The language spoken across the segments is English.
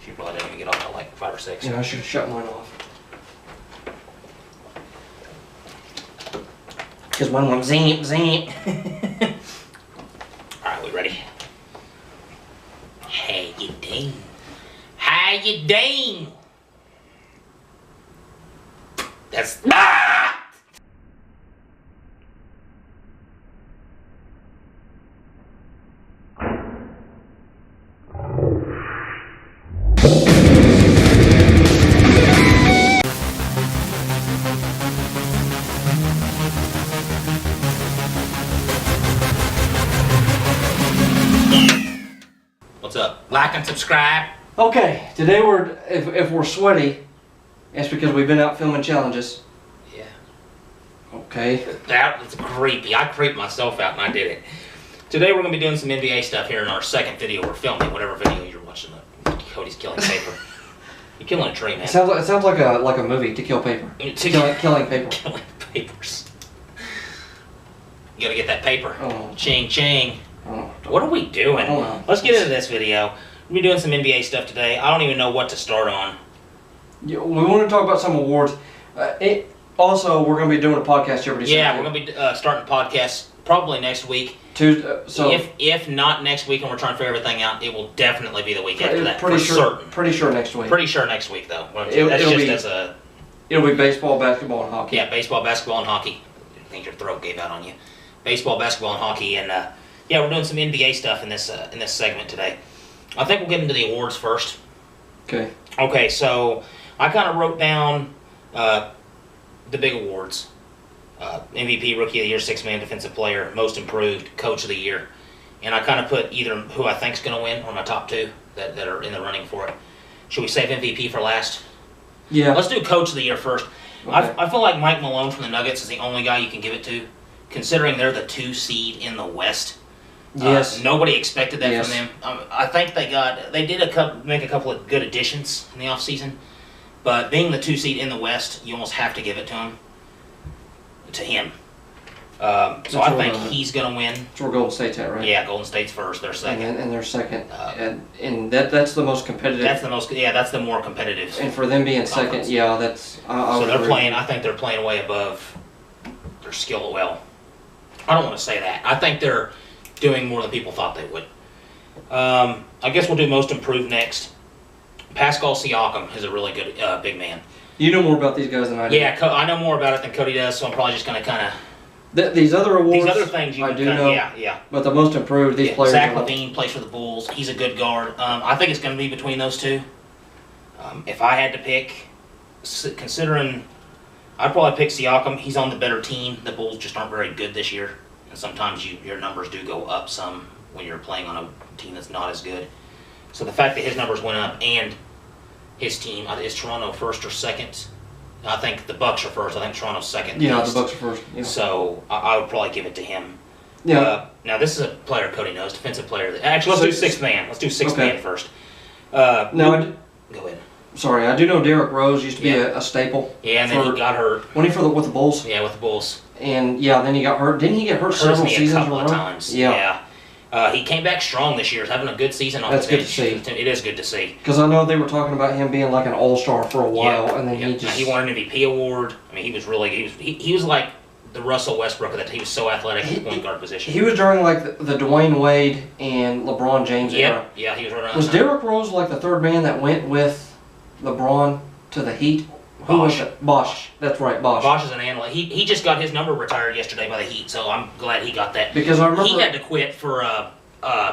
She probably didn't even get off till like 5 or 6. Yeah, I should have shut mine off. Because mine went zing, zing. Alright, we ready? How you doing? How you doing? That's... Ah! What's up? Like and subscribe. Okay, today if we're sweaty, it's because we've been out filming challenges. Yeah. Okay. That was creepy. I creeped myself out and I did it. Today we're going to be doing some NBA stuff here in our second video we're filming, whatever video you're watching. Cody's killing paper. You're killing a tree, man. It sounds like a movie, To Kill Paper. Killing paper. Killing papers. You gotta get that paper. Oh. Ching ching. Oh, What are we doing? I don't know. Let's get into this video. We're doing some NBA stuff today. I don't even know what to start on. Yeah, we want to talk about some awards. Also, we're going to be doing a podcast every Sunday. Yeah, we're gonna be starting a podcast probably next week. Tuesday. So if not next week, and we're trying to figure everything out, it will definitely be the week after that. Pretty for sure. certain. Pretty sure next week. Pretty sure next week though. It'll be baseball, basketball, and hockey. Yeah, baseball, basketball, and hockey. I think your throat gave out on you. Baseball, basketball, and hockey, and yeah, we're doing some NBA stuff in this segment today. I think we'll get into the awards first. Okay. Okay, so I kind of wrote down the big awards: MVP, Rookie of the Year, Sixth Man Defensive Player, Most Improved, Coach of the Year, and I kind of put either who I think's going to win or my top two that are in the running for it. Should we save MVP for last? Yeah. Let's do Coach of the Year first. Okay. I feel like Mike Malone from the Nuggets is the only guy you can give it to, considering they're the 2 seed in the West. Yes. Nobody expected that Yes. from them. I think they did make a couple of good additions in the offseason, but being the 2 seed in the West, you almost have to give it to him. So I think he's going to win. That's where Golden State's at, right? Yeah, Golden State's first, they're second. And they're second. And that's the most competitive. That's the more competitive. And for them being second, conference. yeah, that's. So they're playing. I think they're playing way above their skill. Well, I don't want to say that. I think they're doing more than people thought they would. I guess we'll do Most Improved next. Pascal Siakam is a really good big man. You know more about these guys than I do. Yeah, I know more about it than Cody does, so I'm probably just going to kind of. These other awards. These other things you I can do kinda, know. Yeah. But the Most Improved, these players. Zach LaVine plays for the Bulls. He's a good guard. I think it's going to be between those two. If I had to pick, considering, I'd probably pick Siakam. He's on the better team. The Bulls just aren't very good this year, and sometimes your numbers do go up some when you're playing on a team that's not as good. So the fact that his numbers went up and his team is Toronto first or second. I think the Bucks are first. I think Toronto's second. Yeah, the Bucks are first. Yeah. So I would probably give it to him. Yeah. Now this is a player Cody knows, defensive player. Actually, let's do sixth man. Let's do sixth Okay. man first. No, Go ahead. sorry, I do know Derrick Rose used to be a staple. Yeah, and then he got hurt. When he with the Bulls. Yeah, with the Bulls. And yeah, then he got hurt. Didn't he get hurt several Me a seasons couple in a of row? times. Yeah. He came back strong this year. He's having a good season on That's the good to bench. see. It is good to see. Because I know they were talking about him being like an all-star for a while, and then he won an MVP award. I mean, he was really he was like the Russell Westbrook of that. He was so athletic at the point guard position. He was during like the Dwayne Wade and LeBron James era. Yeah, he was right around. Was that time. Derrick Rose like the third man that went with LeBron to the Heat? Who was it? Bosh. That's right, Bosh. Bosh is an analyst. He just got his number retired yesterday by the Heat, so I'm glad he got that. Because I remember he had to quit for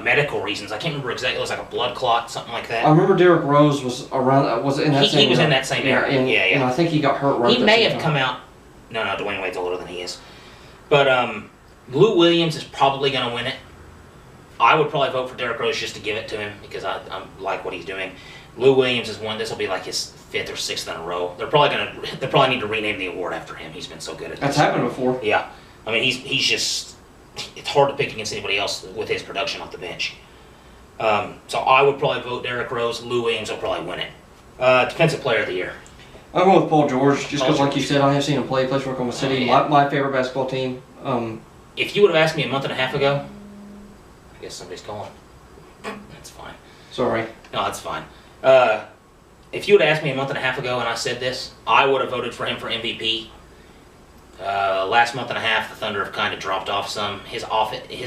medical reasons. I can't remember exactly. It was like a blood clot, something like that. I remember Derrick Rose was around. Was in that same. He was era. in that same era. And, Yeah. And I think he got hurt right. He may have come out. No, Dwayne Wade's older than he is. But Lou Williams is probably going to win it. I would probably vote for Derrick Rose just to give it to him because I like what he's doing. Lou Williams is one. This will be like his 5th or 6th in a row. They probably need to rename the award after him. He's been so good at this. That's happened before. Yeah, I mean he's just. It's hard to pick against anybody else with his production off the bench. So I would probably vote Derrick Rose. Lou Williams will probably win it. Defensive Player of the Year. I'm going with Paul George, just because, Paul like you said, I have seen him play. He plays for Oklahoma City. Yeah. My favorite basketball team. If you would have asked me a month and a half ago, I guess somebody's calling. That's fine. Sorry. No, that's fine. If you would asked me a month and a half ago and I said this, I would have voted for him for MVP. Last month and a half, the Thunder have kind of dropped off some. His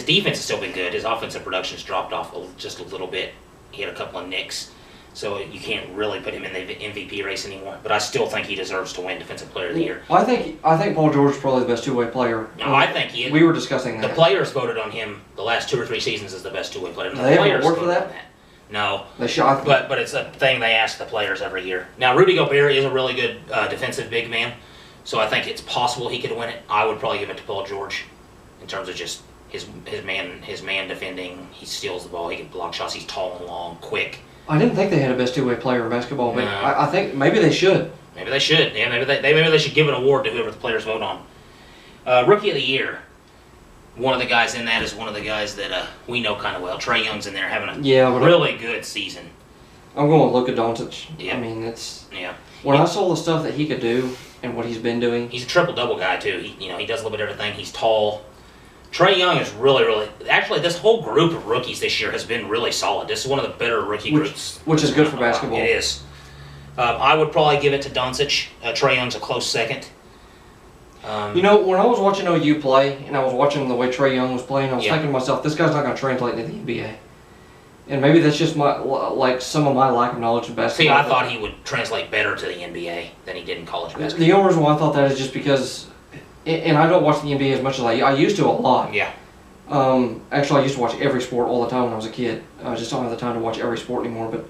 defense has still been good. His offensive production's dropped off just a little bit. He had a couple of nicks, so you can't really put him in the MVP race anymore. But I still think he deserves to win Defensive Player of the Year. I think Paul George is probably the best two-way player. No, I think he is. We were discussing that. The players voted on him the last 2 or 3 seasons as the best two-way player. Do they have an award for that? No. They should. But it's a thing they ask the players every year. Now, Rudy Gobert is a really good defensive big man, so I think it's possible he could win it. I would probably give it to Paul George in terms of just his man defending. He steals the ball. He can block shots. He's tall and long, quick. I didn't think they had a best two-way player in basketball, but No. I think maybe they should. Maybe they should. Yeah, maybe they should give an award to whoever the players vote on. Rookie of the Year. One of the guys in that is one of the guys that we know kind of well. Trae Young's in there having a really good season. I'm going with Luka Doncic. Yeah. I mean, it's when I saw the stuff that he could do and what he's been doing. He's a triple-double guy too. He does a little bit of everything. He's tall. Trae Young is really actually this whole group of rookies this year has been really solid. This is one of the better rookie groups, which is good for basketball. It is. I would probably give it to Doncic. Trae Young's a close second. When I was watching OU play and I was watching the way Trae Young was playing, I was thinking to myself, this guy's not going to translate into the NBA. And maybe that's just some of my lack of knowledge of basketball. See, I thought he would translate better to the NBA than he did in college basketball. The only reason why I thought that is just because, and I don't watch the NBA as much as I used to a lot. Yeah. Actually, I used to watch every sport all the time when I was a kid. I just don't have the time to watch every sport anymore. But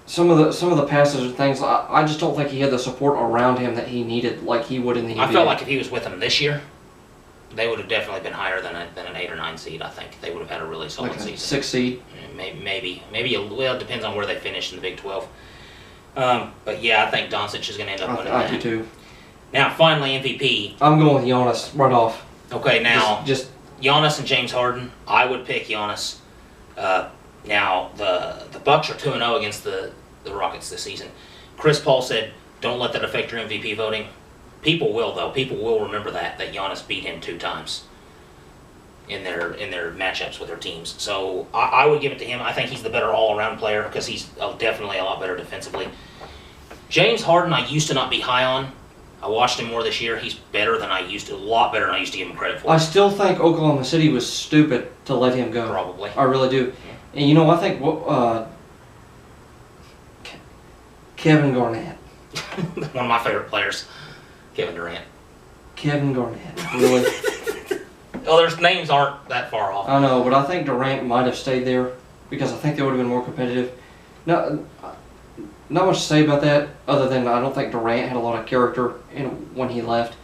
some of the passes and things, I just don't think he had the support around him that he needed, like he would in the NBA. I felt like if he was with them this year, they would have definitely been higher than an 8 or 9 seed. I think they would have had a really solid season. 6 seed. Maybe. Well, it depends on where they finish in the Big 12. But yeah, I think Doncic is going to end up winning that. I do too. Now, finally, MVP. I'm going with Giannis right off. Okay, now just Giannis and James Harden. I would pick Giannis. Now the Bucks are 2-0 against the Rockets this season. Chris Paul said, "Don't let that affect your MVP voting." People will though. People will remember that Giannis beat him 2 times in their matchups with their teams. So I would give it to him. I think he's the better all-around player because he's definitely a lot better defensively. James Harden, I used to not be high on. I watched him more this year. He's better than I used to. A lot better than I used to give him credit for. I still think Oklahoma City was stupid to let him go. Probably. I really do. Yeah. And I think Kevin Garnett. One of my favorite players, Kevin Durant. Kevin Garnett, really. Well, their names aren't that far off. I know, but I think Durant might have stayed there because I think they would have been more competitive. Not much to say about that other than I don't think Durant had a lot of character when he left.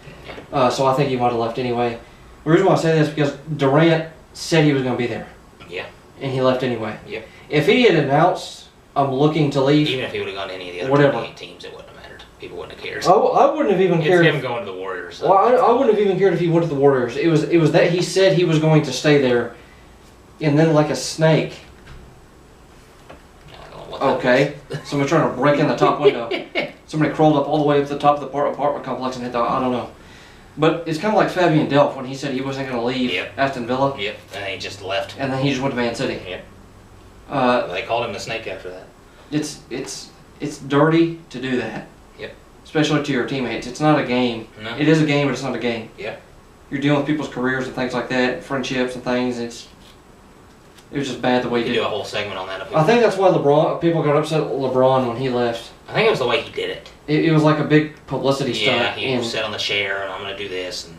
So I think he might have left anyway. The reason why I say that is because Durant said he was going to be there. Yeah. And he left anyway. Yeah. If he had announced, I'm looking to leave. Even if he would have gone to any of the other 28 teams, it wouldn't have mattered. People wouldn't have cared. I wouldn't have even cared. It's him going to the Warriors. So. Well, I wouldn't have even cared if he went to the Warriors. It was that he said he was going to stay there, and then like a snake. Okay, somebody trying to break in the top window. Somebody crawled up all the way up to the top of the apartment complex and hit the, I don't know. But it's kind of like Fabian Delph when he said he wasn't going to leave Aston Villa. Yep, and he just left. And then he just went to Man City. Yep. They called him the snake after that. It's dirty to do that. Yep. Especially to your teammates. It's not a game. No. It is a game, but it's not a game. Yep. You're dealing with people's careers and things like that, friendships and things. It was just bad the way he did it. Do a whole segment on that. I think that's why people got upset at LeBron when he left. I think it was the way he did it. It was like a big publicity stunt. Yeah, he sat on the chair and I'm going to do this, and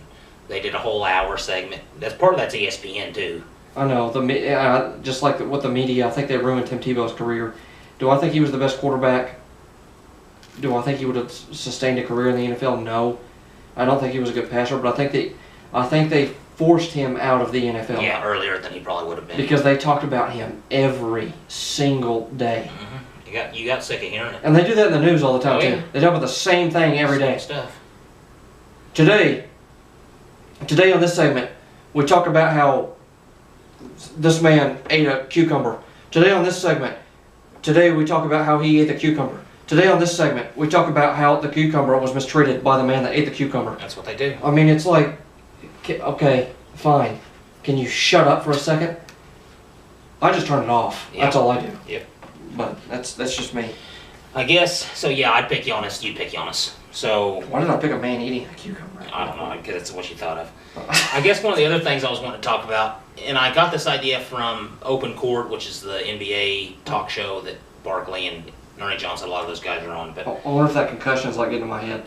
they did a whole hour segment. That's ESPN too. I know just like with the media, I think they ruined Tim Tebow's career. Do I think he was the best quarterback? Do I think he would have sustained a career in the NFL? No, I don't think he was a good passer, but I think they forced him out of the NFL. Yeah, earlier than he probably would have been. Because they talked about him every single day. Mm-hmm. You got sick of hearing it. And they do that in the news all the time too. They talk about the same thing every day. Stuff. Today on this segment, we talk about how this man ate a cucumber. Today on this segment, we talk about how he ate the cucumber. Today on this segment, we talk about how the cucumber was mistreated by the man that ate the cucumber. That's what they do. I mean, it's like, okay, fine. Can you shut up for a second? I just turn it off. Yeah. That's all I do. Yep. But that's just me. I guess, so yeah, I'd pick Giannis, you'd pick Giannis. So, Why did I pick a man eating a cucumber? I don't know, because it's what you thought of. I guess one of the other things I was wanting to talk about, and I got this idea from Open Court, which is the NBA talk show that Barkley and Ernie Johnson, a lot of those guys are on, but I wonder if that concussion is like getting in my head.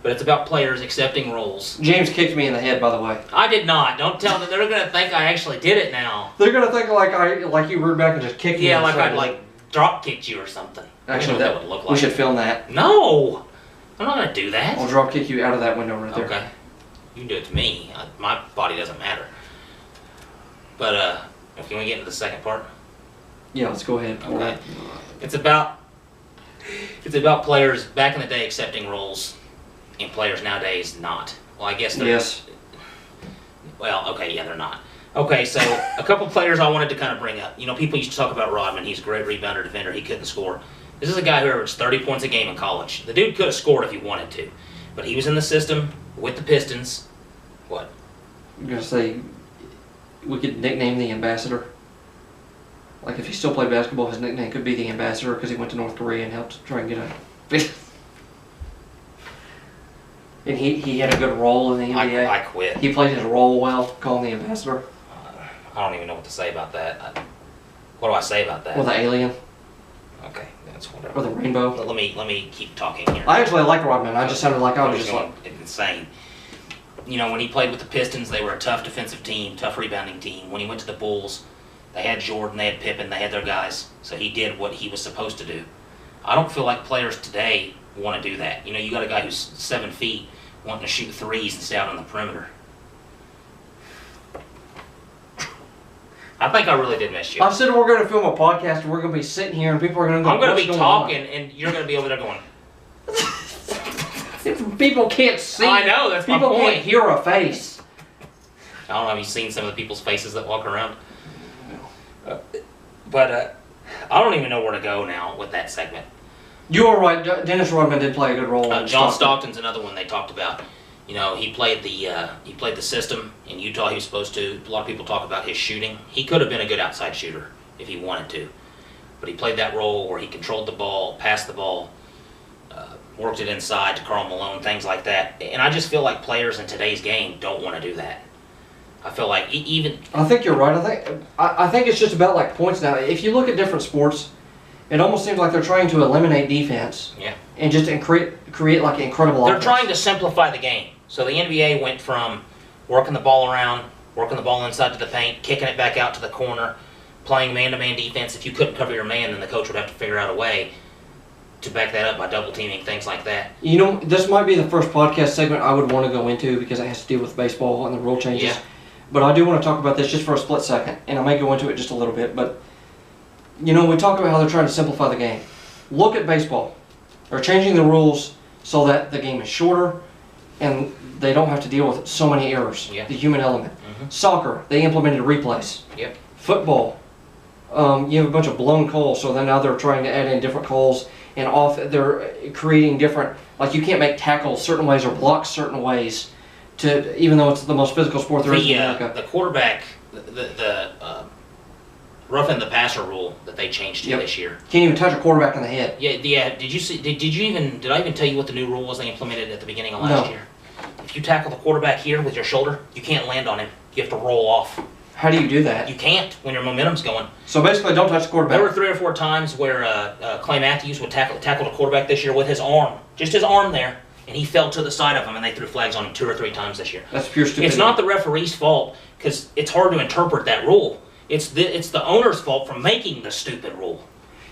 it's about players accepting roles. James kicked me in the head, by the way. I did not. Don't tell them. They're going to think I actually did it now. They're gonna think like you reared back and just kicked me. Yeah, in the like side. I'd like drop kicked you or something. I don't Actually, know what that would look like. we should film that. No! I'm not going to do that. I'll drop kick you out of that window right there. Okay. You can do it to me. My body doesn't matter. But, if you want to get into the second part? Yeah, let's go ahead. Okay. It's about players back in the day accepting roles and players nowadays not. Well, I guess they're... Yes. Well, okay, yeah, they're not. Okay, so a couple players I wanted to kind of bring up. You know, people used to talk about Rodman. He's a great rebounder, defender. He couldn't score. This is a guy who averaged 30 points a game in college. The dude could have scored if he wanted to. But he was in the system with the Pistons. What? I'm gonna say we could nickname the ambassador. Like if he still played basketball, his nickname could be the ambassador because he went to North Korea and helped try and get a. And he had a good role in the NBA. I quit. He played his role well, calling the ambassador. I don't even know what to say about that. What do I say about that? Or the alien. Okay, that's whatever. Or the rainbow. Let me keep talking here. I actually like Rodman. I just sounded like I was just like. Insane. You know, when he played with the Pistons, they were a tough defensive team, tough rebounding team. When he went to the Bulls, they had Jordan, they had Pippen, they had their guys. So he did what he was supposed to do. I don't feel like players today want to do that. You know, you got a guy who's 7 feet wanting to shoot threes and stay out on the perimeter. I think I really did mess you I up. said we're going to film a podcast and we're going to be sitting here and people are going to go. I'm going to "What's be going talking on?" and you're going to be over there going, People can't see. I know, that's my People point. can't hear a face. I don't know, have you seen some of the people's faces that walk around? But I don't even know where to go now with that segment. You are right. Dennis Rodman did play a good role. in John Stockton. Stockton's another one they talked about. You know, he played the system in Utah. He was supposed to. A lot of people talk about his shooting. He could have been a good outside shooter if he wanted to, but he played that role where he controlled the ball, passed the ball, worked it inside to Karl Malone, things like that. And I just feel like players in today's game don't want to do that. I feel like even. I think you're right. I think it's just about like points now. If you look at different sports, it almost seems like they're trying to eliminate defense. Yeah. And just create like incredible. They're offense. trying to simplify the game. So the NBA went from working the ball around, working the ball inside to the paint, kicking it back out to the corner, playing man-to-man defense. If you couldn't cover your man, then the coach would have to figure out a way to back that up by double teaming, things like that. You know, this might be the first podcast segment I would want to go into because it has to deal with baseball and the rule changes. Yeah. But I do want to talk about this just for a split second, and I may go into it just a little bit. But, you know, we talk about how they're trying to simplify the game. Look at baseball. They're changing the rules so that the game is shorter and they don't have to deal with so many errors, Yeah. the human element. Mm-hmm. Soccer, they implemented replays. Yep. Football, you have a bunch of blown calls, so then now they're trying to add in different calls, and they're creating different, like you can't make tackles certain ways or blocks certain ways, even though it's the most physical sport there is in America. The quarterback, the roughing the passer rule that they changed to Yep. this year. Can't even touch a quarterback in the head. Yeah. Did you see? Did I even tell you what the new rule was they implemented at the beginning of last No. year? If you tackle the quarterback here with your shoulder, you can't land on him. You have to roll off. How do you do that? You can't when your momentum's going. So basically, don't touch the quarterback. There were 3 or 4 times where Clay Matthews would tackle the quarterback this year with his arm, just his arm there, and he fell to the side of him, and they threw flags on him 2 or 3 times this year. That's pure stupidity. It's not the referee's fault because it's hard to interpret that rule. It's the owner's fault for making the stupid rule.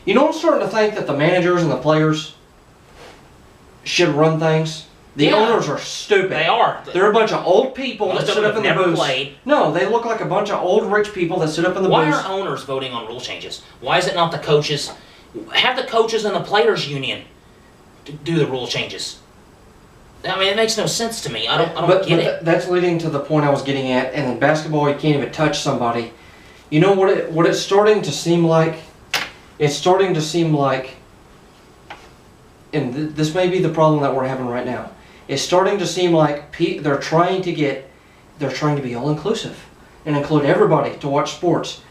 You know, I'm starting to think that the managers and the players should run things. The Yeah. owners are stupid. They are. They're a bunch of old people Most that of sit them up in have the never booths. played. No, they look like a bunch of old rich people that sit up in the Why booths. are owners voting on rule changes? Why is it not the coaches? Have the coaches and the players union do the rule changes. I mean, it makes no sense to me. I don't get it. That's leading to the point I was getting at. And in basketball, you can't even touch somebody. You know what it's starting to seem like? It's starting to seem like, and this may be the problem that we're having right now. It's starting to seem like they're trying to be all inclusive. and include everybody to watch sports.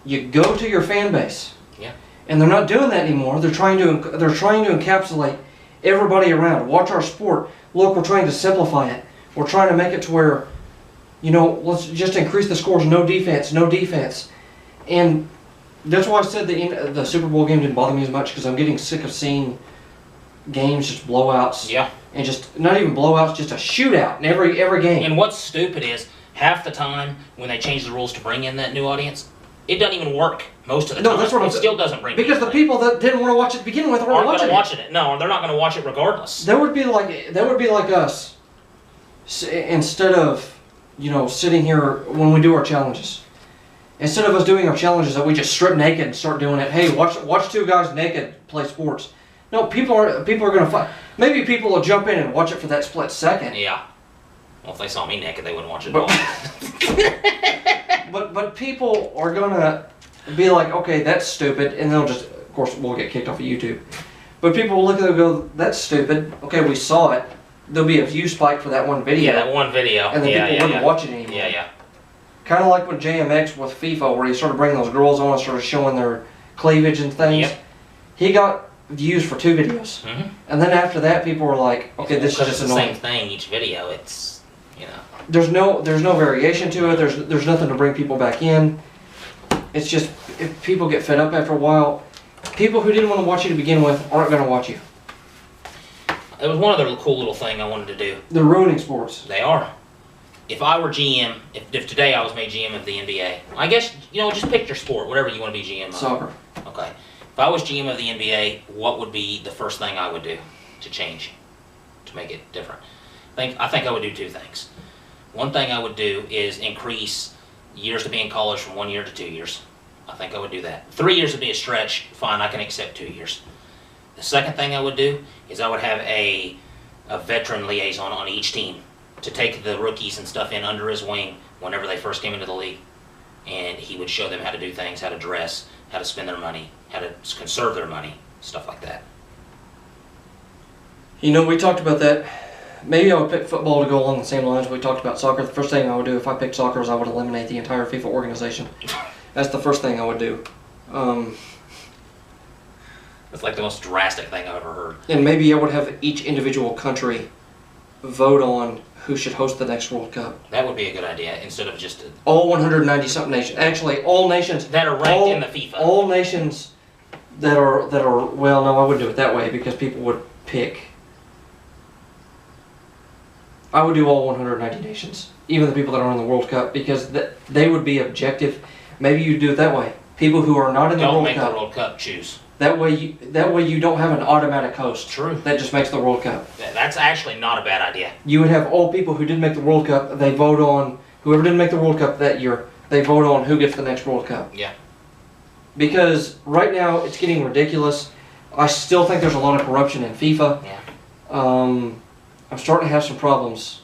You go to your fan base. Yeah. And they're not doing that anymore. They're trying to encapsulate everybody around. Watch our sport. Look, we're trying to simplify it. We're trying to make it to where, let's just increase the scores. No defense, no defense. And that's why I said the Super Bowl game didn't bother me as much, because I'm getting sick of seeing games just blowouts. Yeah. And just not even blowouts, just a shootout in every game. And what's stupid is half the time when they change the rules to bring in that new audience, it doesn't even work most of the time. No, that's what it still doesn't bring because the people people that didn't want to watch it to begin with aren't watching watching it. No, they're not going to watch it regardless. That would be like us, instead of sitting here when we do our challenges. Instead of us doing our challenges that we just strip naked and start doing it. Hey, watch two guys naked play sports. No, people are going to fight. Maybe people will jump in and watch it for that split second. Yeah. Well, if they saw me naked, they wouldn't watch it at all. But people are gonna be like, okay, that's stupid, and they'll just, of course, we'll get kicked off of YouTube. But people will look at it and go, that's stupid. Okay, we saw it. There'll be a view spike for that one video. Yeah, that one video. And then people wouldn't watch it anymore. Yeah. Kind of like with JMX with FIFA, where he started bringing those girls on and started showing their cleavage and things. Yep. He got views for 2 videos. Mm-hmm. And then after that, people were like, okay, this is just annoying. It's the same thing each video. It's, There's no variation to it. There's nothing to bring people back in. It's just, if people get fed up after a while, people who didn't want to watch you to begin with aren't going to watch you. It was one other cool little thing I wanted to do. They're ruining sports. They are. If I were GM, if today I was made GM of the NBA, I guess, just pick your sport, whatever you want to be GM of. Soccer. Okay. If I was GM of the NBA, what would be the first thing I would do to change, to make it different? I think I would do 2 things. One thing I would do is increase years to be in college from 1 year to 2 years. I think I would do that. 3 years would be a stretch. Fine, I can accept 2 years. The second thing I would do is I would have a veteran liaison on each team to take the rookies and stuff in under his wing whenever they first came into the league. And he would show them how to do things, how to dress, how to spend their money, how to conserve their money, stuff like that. We talked about that. Maybe I would pick football to go along the same lines we talked about soccer. The first thing I would do if I picked soccer is I would eliminate the entire FIFA organization. That's the first thing I would do. That's like the most drastic thing I've ever heard. And maybe I would have each individual country vote on who should host the next World Cup. That would be a good idea, instead of just... All 190-something nations. Actually, all nations... That are ranked in the FIFA. All nations that are... Well, no, I wouldn't do it that way, because people would pick... I would do all 190 nations, even the people that are in the World Cup, because they would be objective. Maybe you do it that way. People who are not in the World Cup... Don't make the World Cup, choose. That way you don't have an automatic host. True. That just makes the World Cup. That's actually not a bad idea. You would have all people who didn't make the World Cup, they vote on... Whoever didn't make the World Cup that year, they vote on who gets the next World Cup. Yeah. Because right now, it's getting ridiculous. I still think there's a lot of corruption in FIFA. Yeah. I'm starting to have some problems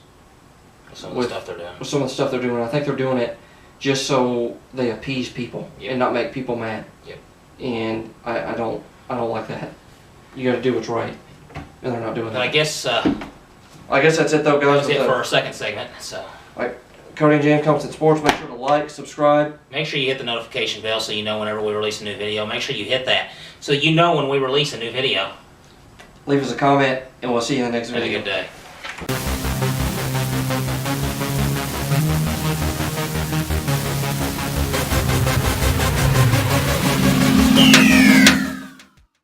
with some of the stuff they're doing. With some of the stuff they're doing. I think they're doing it just so they appease people and not make people mad. Yep. And I don't like that. You got to do what's right, and they're not doing that. I guess that's it though, guys. That's it for our second segment. So. Cody and James Compton Sports. Make sure to like, subscribe. Make sure you hit the notification bell so you know whenever we release a new video. Make sure you hit that so you know when we release a new video. Leave us a comment, and we'll see you in the next video. Have a good day.